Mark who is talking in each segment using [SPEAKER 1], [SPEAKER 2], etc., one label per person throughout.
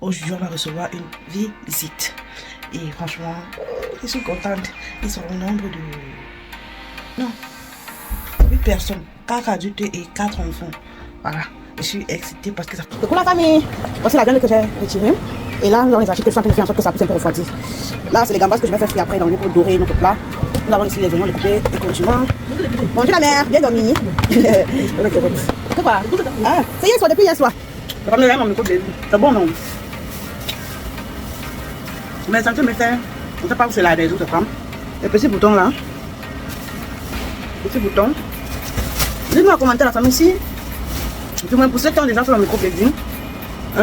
[SPEAKER 1] Aujourd'hui, on va recevoir une visite. Et franchement, je suis contente. Ils sont au nombre de... Non, 8 personnes. 4 adultes et 4 enfants. Voilà. Je suis excitée parce que ça...
[SPEAKER 2] Pour la famille, voici la viande que j'ai retirée. Et là, nous avons les articles que je suis en train de faire en sorte que ça puisse un peu refroidir. Là, c'est les gambas que je vais faire frire après dans le pour dorer notre plat. Nous avons ici les oignons découpés et continuons. Bonjour la mère, bien dormi. C'est quoi? Ah, c'est hier soir, depuis hier soir.
[SPEAKER 1] Je vais mon micro de c'est bon, non? Mais ça me fait... On ne sait pas où c'est là des autres femmes. Les petits boutons là. Petits boutons. Dites-moi en commentaire la famille ici. Du moins pour ceux qui ont déjà fait le micro-blading.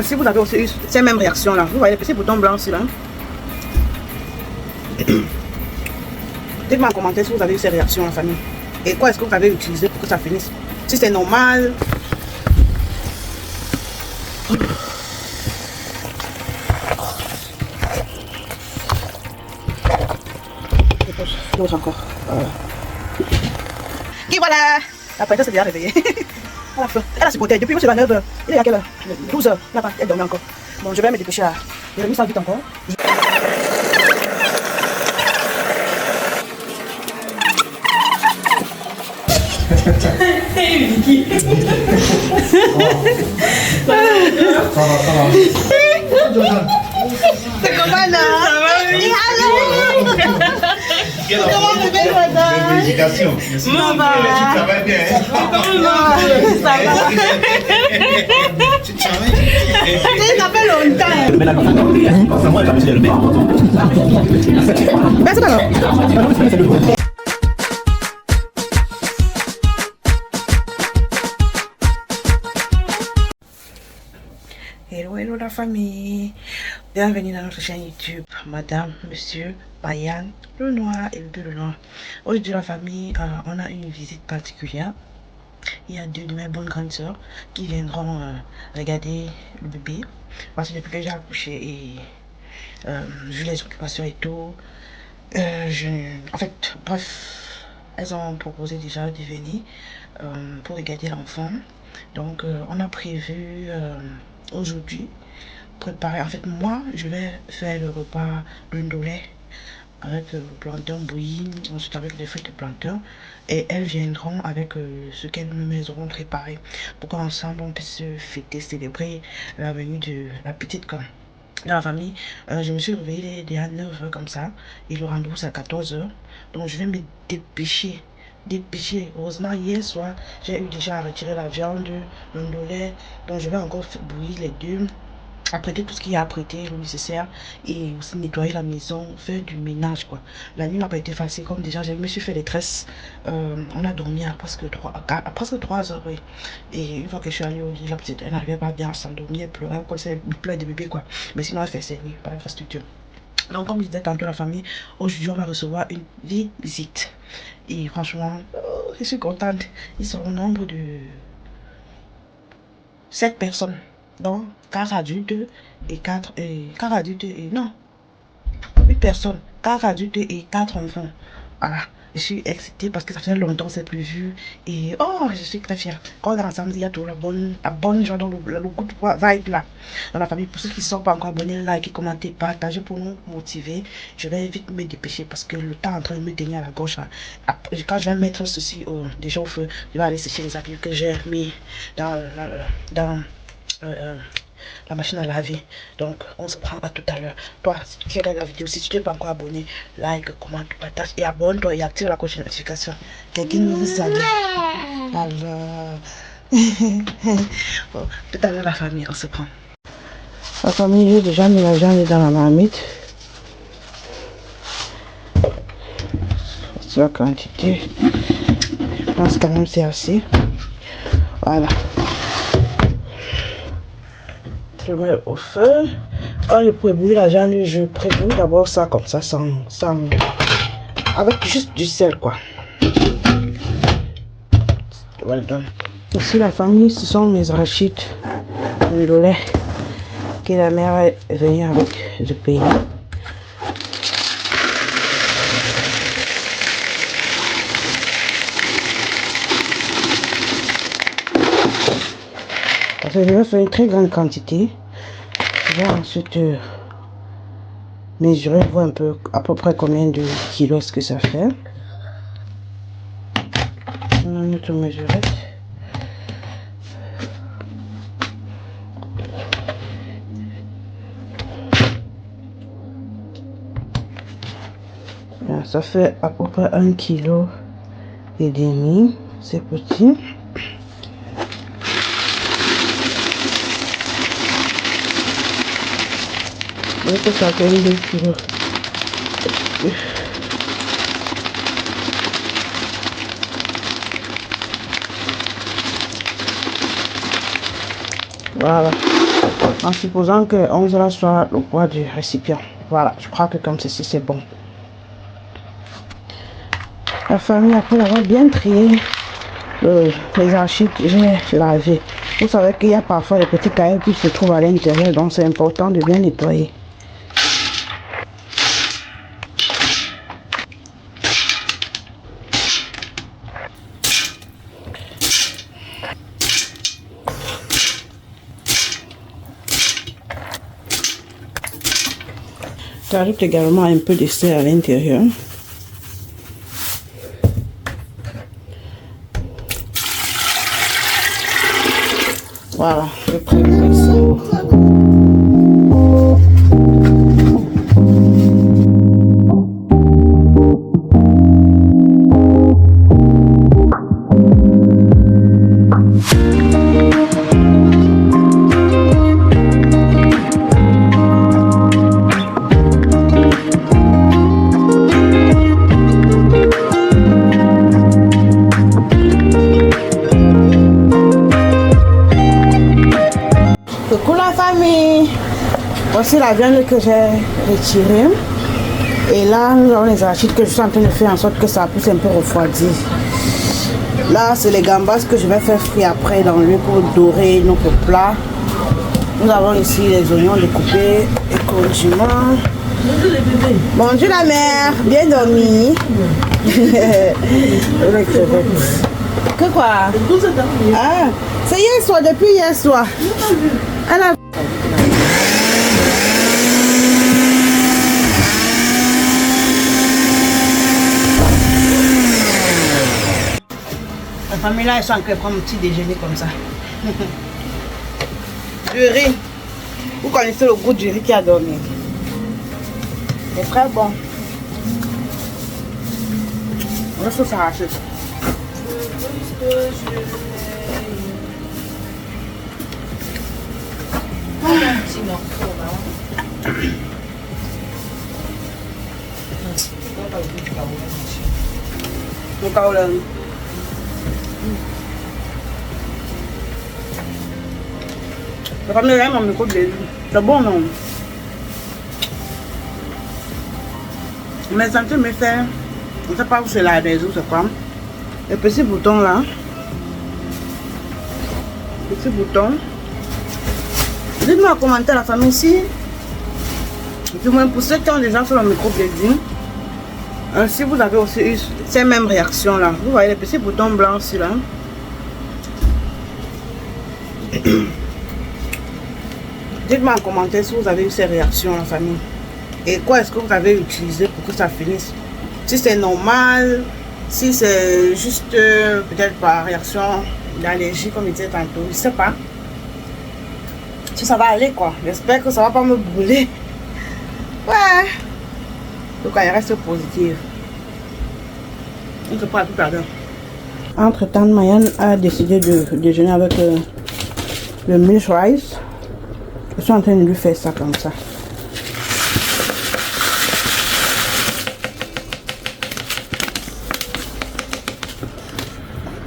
[SPEAKER 1] Si vous avez aussi eu ces mêmes réactions là. Vous voyez les petits boutons blancs ici là. Dites-moi en commentaire si vous avez eu ces réactions la famille. Et quoi est-ce que vous avez utilisé pour que ça finisse. Si c'est normal.
[SPEAKER 2] D'autres encore.
[SPEAKER 1] Et voilà. La princesse est déjà réveillée. Elle a supporté depuis c'est 9h. Il est à quelle heure? 12h. Elle dormait encore. Bon, je vais me dépêcher. Je vais mis ça vite encore.
[SPEAKER 3] Vicky.
[SPEAKER 1] C'est comment là?
[SPEAKER 3] Ça va, oui.
[SPEAKER 1] Comment bébé madame?
[SPEAKER 4] Félicitations.
[SPEAKER 3] Ça va.
[SPEAKER 4] Ça va bien.
[SPEAKER 3] Ça va.
[SPEAKER 4] Tu travailles?
[SPEAKER 1] Ça fait longtemps.
[SPEAKER 5] Mais la c'est moi qui ai le
[SPEAKER 1] Ben c'est pas grave. Hello la famille, bienvenue dans notre chaîne YouTube, madame, monsieur, Bayan, le noir et le bleu le noir. Aujourd'hui la famille, on a une visite particulière. Il y a deux de mes bonnes grandes sœurs qui viendront regarder le bébé. Parce que depuis que j'ai accouché et vu les occupations et tout, en fait, bref, elles ont proposé déjà de venir pour regarder l'enfant. Donc on a prévu aujourd'hui préparer, en fait moi je vais faire le repas de ndolé avec le plantain bouilli, ensuite avec des frites de plantain, et elles viendront avec ce qu'elles nous auront préparé pour qu'ensemble on puisse fêter, célébrer la venue de la petite dans la famille. Je me suis réveillée dès à 9h comme ça et le rendez-vous c'est à 14h, donc je vais me dépêcher. Heureusement hier soir j'ai eu déjà à retirer la viande, le ndolé, donc je vais encore bouillir les deux, apprêter tout ce qu'il y a à prêter, le nécessaire, et aussi nettoyer la maison, faire du ménage quoi. La nuit n'a pas été facile, comme déjà je me suis fait les tresses. On a dormi à presque 3 heures, oui. Et une fois que je suis allée au lit, la petite elle n'arrivait pas bien à s'endormir, elle pleurait comme c'est plein de bébés quoi, mais sinon elle fait ses nuits par infrastructure. Donc comme je disais tantôt la famille, aujourd'hui on va recevoir une visite. Et franchement, je suis contente. Ils sont au nombre de 7 personnes. Donc 4 adultes et 4 adultes et non 8 personnes, 4 adultes et 4 enfants. Voilà. Je suis excitée parce que ça fait longtemps que c'est plus vu. Et oh, je suis très fière. Quand on est ensemble, il y a toujours la bonne joie dans le good vibe là. Dans la famille, pour ceux qui ne sont pas encore abonnés, likez, commentez, partagez pour nous motiver. Je vais vite me dépêcher parce que le temps est en train de me tenir à la gauche là. Après, quand je vais mettre ceci déjà au feu, je vais aller sécher les habits que j'ai mis dans la machine à laver. Donc on se prend à tout à l'heure. Toi si tu regardes la vidéo, si tu n'es pas encore abonné, like, commente, partage et abonne-toi et active la cloche de notification. Quelqu'un nous salue. Alors bon, tout à l'heure la famille, on se prend. La famille, j'ai déjà mis la viande dans la marmite. C'est la quantité. Je pense quand même c'est assez. Voilà. Je mets au feu. Quand je prébouille la viande, je prébouille d'abord ça comme ça, sans avec juste du sel quoi. Voilà. Ici la famille, ce sont mes arachides, le lait que la mère est venue avec le pays. Parce que je vais faire une très grande quantité. Je vais ensuite mesurer, voir un peu à peu près combien de kilos est-ce que ça fait. On a notre mesurette. Bien, ça fait à peu près 1,5 kg. C'est petit. Et que ça fait 2 kg. Voilà. En supposant que 11 là soit le poids du récipient. Voilà, je crois que comme ceci c'est bon. La famille, après avoir bien trié les archives que j'ai lavées, vous savez qu'il y a parfois des petits cailloux qui se trouvent à l'intérieur, donc c'est important de bien nettoyer. J'ajoute également un peu de sel à l'intérieur. Voilà, je prépare ça. Coucou la famille, voici la viande que j'ai retirée et là nous avons les arachides que je suis en train de faire en sorte que ça puisse un peu refroidir. Là c'est les gambas que je vais faire frire après dans l'huile pour dorer notre plat. Nous avons ici les oignons découpés et condiments. Bonjour la mère, bien dormi. Que quoi? Ah, c'est hier soir, depuis hier soir. Alors... La famille là, ils sont en train de prendre un petit déjeuner comme ça. Du riz. Vous connaissez le goût du riz qui a dormi. C'est très bon. On va se s'arracher. Le kaolin. La famille là, mon micro de légumes. C'est bon, non? Mes santé me fait, je ne sais pas où c'est la maison, c'est quoi. Le petit bouton là. Petit bouton. Dites-moi en commentaire la famille si, du moins pour ceux qui ont déjà fait le microblading, si vous avez aussi eu ces mêmes réactions là. Vous voyez les petits boutons blancs ici là. Dites-moi en commentaire si vous avez eu ces réactions la famille. Et quoi est-ce que vous avez utilisé pour que ça finisse? Si c'est normal, si c'est juste peut-être par réaction d'allergie comme je disais tantôt, je sais pas. Si ça va aller quoi, j'espère que ça va pas me brûler. Ouais. Donc elle reste positive. On se prend tout à l'heure. Entre temps, Mayan a décidé de déjeuner avec le milk rice. Je suis en train de lui faire ça comme ça.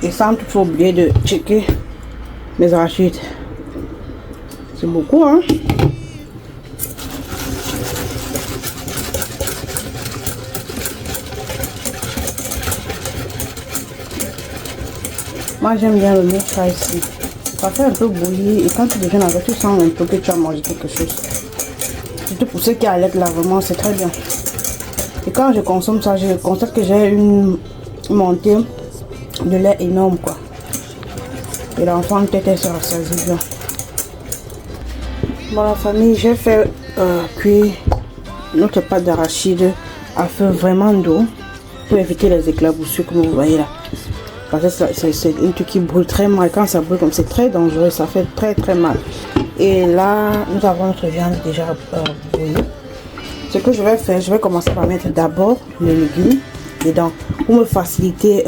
[SPEAKER 1] Et sans toutefois oublier de checker mes arachides. C'est beaucoup, hein? Moi, j'aime bien le milk rice ici. Ça fait un peu bouillir et quand tu déjeunes avec, tu sens un peu que tu as mangé quelque chose. Surtout pour ceux qui allaitent là, vraiment, c'est très bien. Et quand je consomme ça, je constate que j'ai une montée de lait énorme, quoi. Et l'enfant, peut-être, elle se rassasie bien.
[SPEAKER 2] Bon, la famille, j'ai fait cuire notre pâte d'arachide à feu vraiment doux pour éviter les éclaboussures comme vous voyez là. Parce que c'est une truc qui brûle très mal. Quand ça brûle comme c'est très dangereux, ça fait très mal. Et là, nous avons notre viande déjà bouillie. Ce que je vais faire, je vais commencer par mettre d'abord les légumes dedans pour me faciliter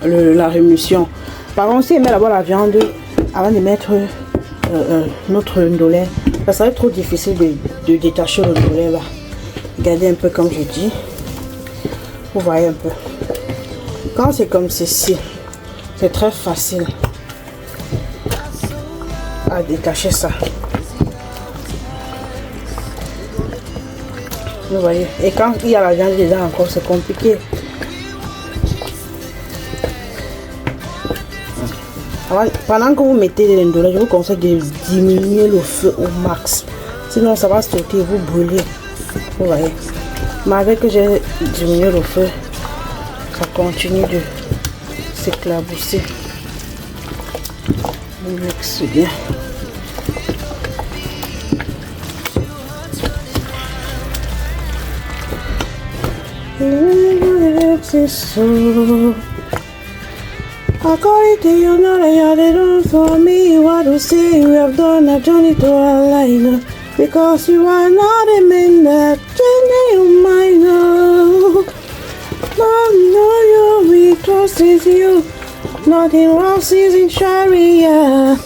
[SPEAKER 2] la rémution. Par contre, si on met d'abord la viande avant de mettre notre ndolé, ça serait trop difficile de détacher le ndolé là. Regardez un peu comme je dis. Vous voyez un peu. Quand c'est comme ceci, c'est très facile à détacher ça. Vous voyez. Et quand il y a la viande dedans encore, c'est compliqué. Alors, pendant que vous mettez les ndolé, je vous conseille de diminuer le feu au max. Sinon, ça va sauter, vous brûler. Vous voyez. Malgré que j'ai diminué le feu, ça continue de s'éclabousser. On mixe bien. According to you, know they are they done for me. What to say? We have done a journey to a line. Because you are not a man that change your mind. Love, know you, we trust is you. Nothing wrong is in Sharia.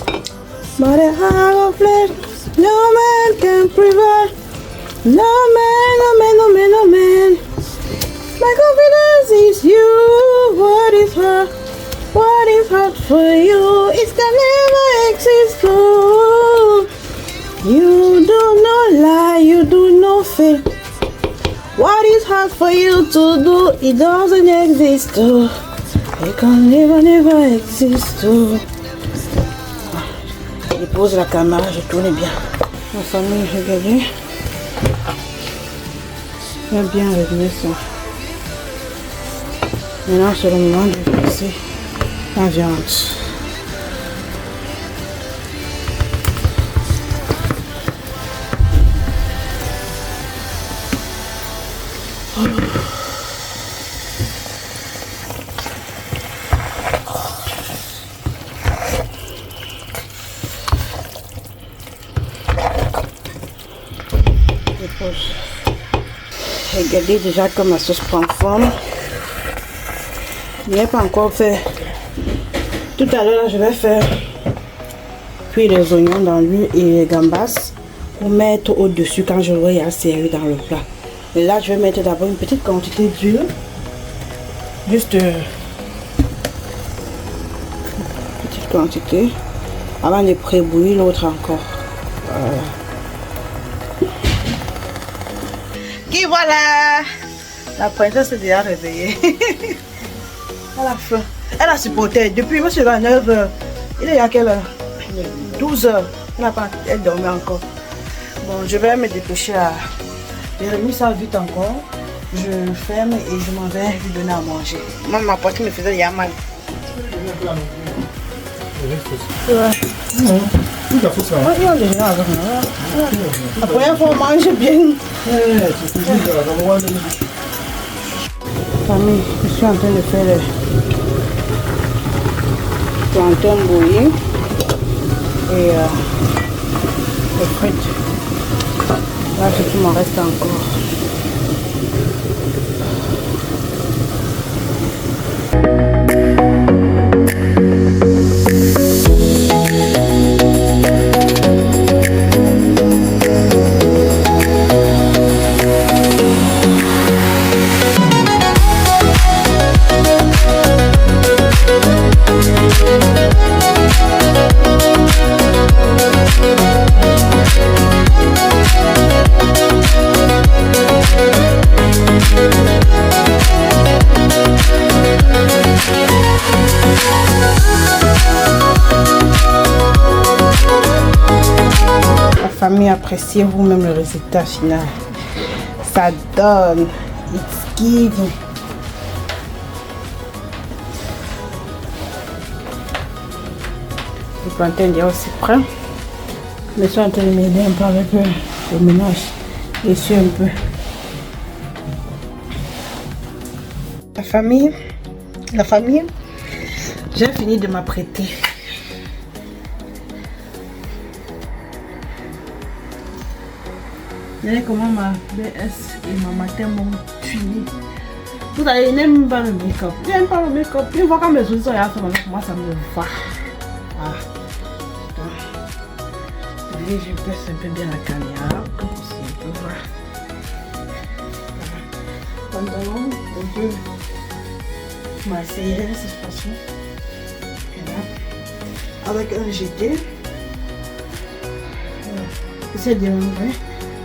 [SPEAKER 2] But a heart of flesh, no man can prevent. No man, no man, no man, no man. My confidence is you. What is hard? What is hard for you? It can never exist. Oh. You do not lie, you do not fail. What is hard for you to do? It doesn't exist. Oh. It can never exist. Oh. Je pose la caméra, je tourne bien. Ma famille, regardez. J'ai bien réglé ça. Maintenant, c'est le moment de passer la viande. Regardez déjà comme la sauce prend forme. Je n'ai pas encore fait. Tout à l'heure, je vais faire cuire les oignons dans l'huile et les gambas pour mettre au-dessus quand je l'aurai servi dans le plat. Et là, je vais mettre d'abord une petite quantité d'huile. Juste petite quantité avant de prébouillir l'autre encore. Voilà.
[SPEAKER 1] Et voilà, la princesse est déjà réveillée. Elle a faim. Elle a supporté depuis monsieur à 9h. Il est à quelle heure? 12h. Elle dormait encore. Bon, je vais me dépêcher à. J'ai remis ça vite encore. Je ferme et je m'en vais lui donner à manger. Moi, ma poitrine me faisait mal. La première fois, on mange bien.
[SPEAKER 2] Famille, je suis en train de faire le plantain bouilli et les frites. Là, ce qui m'en reste encore. Famille, appréciez vous-même le résultat final. Ça donne. It's giving. Le plantain est aussi prêt. Mais je suis en train de m'aider un peu avec le ménage. Je suis un peu. La famille, j'ai fini de m'apprêter. Regardez comment ma BS et ma matin m'ont tué. Vous savez, ils n'aiment pas le make-up. Ils n'aiment pas le make-up. Une fois quand mes soucis sont là, moi ça me va. Ah. Je baisse un peu bien la caméra pour que vous puissiez voir. Pantalon, un peu masser cette façon. Avec un GT. C'est bien vrai.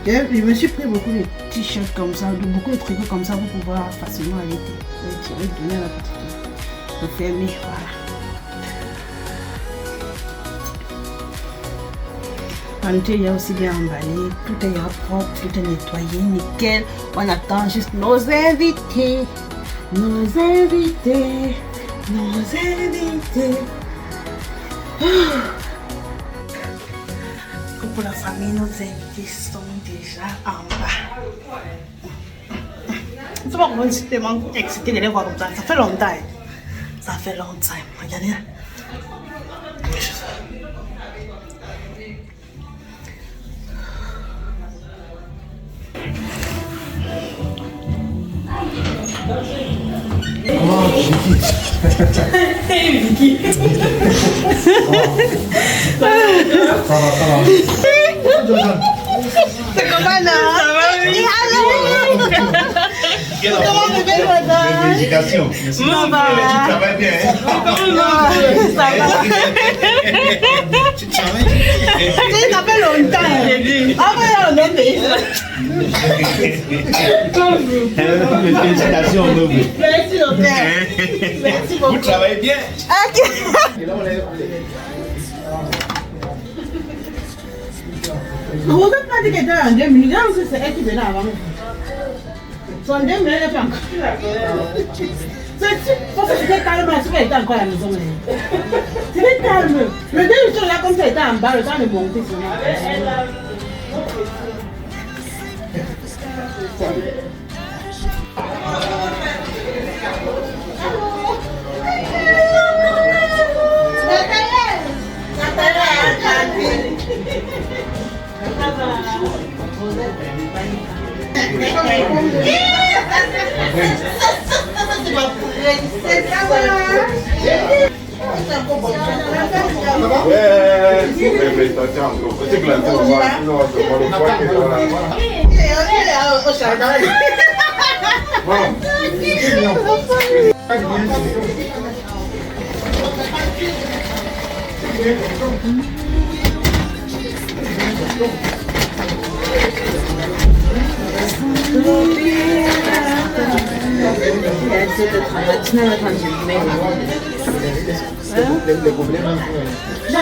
[SPEAKER 2] Je me suis pris beaucoup de t-shirts comme ça, beaucoup de trucs comme ça pour pouvoir facilement aller tirer, donner à la petite. Le fermer, voilà. Il y a aussi bien emballé, tout est propre, tout est nettoyé, nickel. On attend juste nos invités. Nos invités. Nos invités. Pour la famille, nos invités sont déjà en bas. Je ne sais pas comment je suis tellement excitée de les voir comme ça. Ça fait longtemps. Ça fait longtemps. Regardez.
[SPEAKER 4] Comment Vicky? Ça va.
[SPEAKER 2] C'est comment là?
[SPEAKER 4] Ça va, oui.
[SPEAKER 2] Comment bébé madame?
[SPEAKER 4] Félicitations. Tu travailles bien, hein?
[SPEAKER 2] Ça va.
[SPEAKER 4] Tu travailles?
[SPEAKER 2] Ça fait longtemps. Après on est
[SPEAKER 5] Félicitations, Nobu.
[SPEAKER 2] Merci le père. Merci beaucoup.
[SPEAKER 4] Vous travaillez bien.
[SPEAKER 2] Vous ne pouvez pas dire qu'elle était en 2 minutes, c'est elle qui venait avant. Son 2 minutes, elle est pas encore. C'était calme, elle était encore à la maison. C'était calme. Le 2 minutes, là, comme ça, elle était en bas, le temps de monter.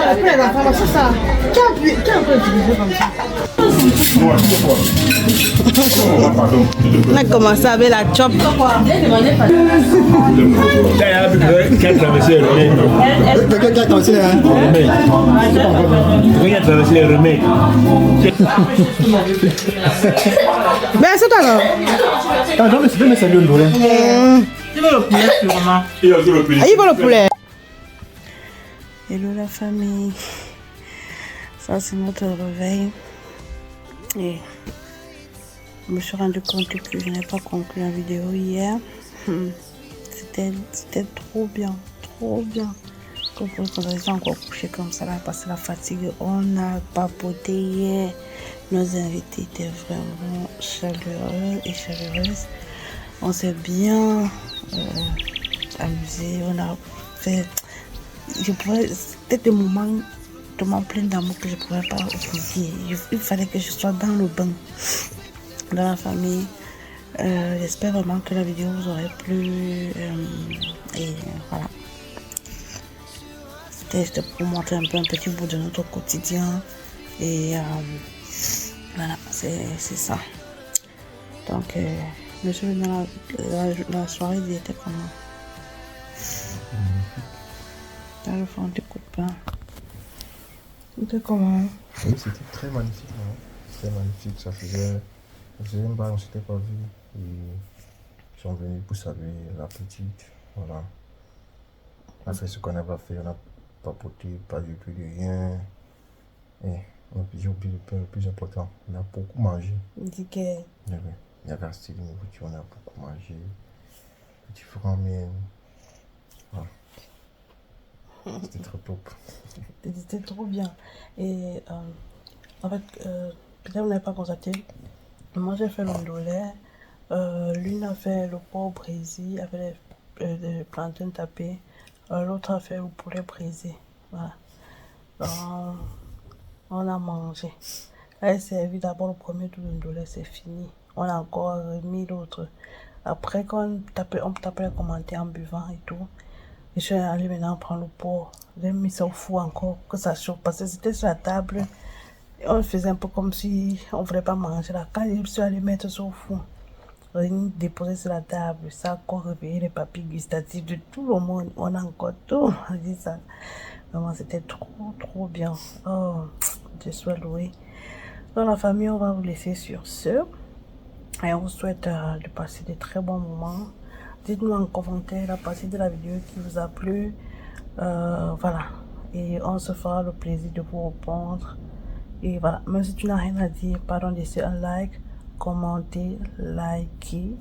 [SPEAKER 2] Après, la femme, c'est ça. Qui a pu utiliser comme ça? On a commencé avec la chop.
[SPEAKER 5] Qui a traversé le remède?
[SPEAKER 4] Qui a traversé le
[SPEAKER 5] remède? Qui a traversé le remède?
[SPEAKER 2] Ben, c'est toi là.
[SPEAKER 5] Attends, mais c'est pas ça, lui, le
[SPEAKER 1] Tu veux le poulet sûrement?
[SPEAKER 5] Il a le poulet.
[SPEAKER 2] Il va le poulet. Hello la famille. Ça c'est notre réveil. Et je me suis rendu compte que je n'ai pas conclu la vidéo hier. C'était trop bien. Quand on est encore couché comme ça, là, parce que la fatigue, on a papoté hier. Nos invités étaient vraiment chaleureux et chaleureuses. On s'est bien amusé. On a fait. C'était des moments tellement pleins d'amour que je ne pourrais pas oublier. Il fallait que je sois dans le bain, dans la famille. J'espère vraiment que la vidéo vous aurait plu. Et voilà. C'était pour montrer un peu un petit bout de notre quotidien. Et voilà, c'est ça. Donc, monsieur, dans la soirée, il était comment? Dans le fond du coup de pain.
[SPEAKER 1] C'était comment?
[SPEAKER 6] Oui, c'était très magnifique. Hein. Très magnifique. Ça faisait une balle, on ne s'était pas vu. Et ils sont venus pour saluer la petite. Voilà. On a fait ce qu'on avait fait. On a papoté, pas du tout de rien. Et j'ai oublié le plus important. On a beaucoup mangé.
[SPEAKER 1] Ok.
[SPEAKER 6] Il y avait assez de nourriture. On a beaucoup mangé. Petit ramen. Voilà. C'était trop top.
[SPEAKER 1] C'était trop bien. Et en fait, peut-être vous n'avez pas constaté, moi j'ai fait le ndolé, l'une a fait le porc brisé avec les plantains tapés, l'autre a fait le poulet brisé. Voilà. On a mangé. Elle s'est servi d'abord le premier tour de ndolé, c'est fini. On a encore remis l'autre. Après, quand on tapait les commentaires en buvant et tout, je suis allée maintenant prendre le pot. J'ai mis ça au four encore, que ça chauffe. Parce que c'était sur la table. Et on faisait un peu comme si on ne voulait pas manger là. Quand je suis allée mettre ça au four, j'ai déposé sur la table. Ça a encore réveillé les papilles gustatives de tout le monde. On a encore tout. On dit ça. Vraiment, c'était trop bien. Oh, je suis louée. Dans la famille, on va vous laisser sur ce. Et on vous souhaite de passer de très bons moments. Dites-nous en commentaire la partie de la vidéo qui vous a plu. Voilà. Et on se fera le plaisir de vous répondre. Et voilà. Même si tu n'as rien à dire, pardon, laissez un like, commenter, liker,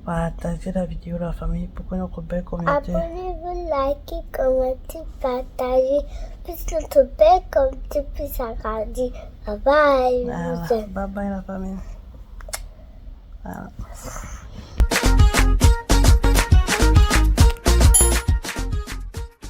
[SPEAKER 1] partager la vidéo de la famille pour que notre belle communauté.
[SPEAKER 7] Abonnez-vous, likez, commentez, partagez. Plus notre belle communauté puisse agrandir. Bye bye.
[SPEAKER 1] Voilà. Bye bye la famille. Voilà.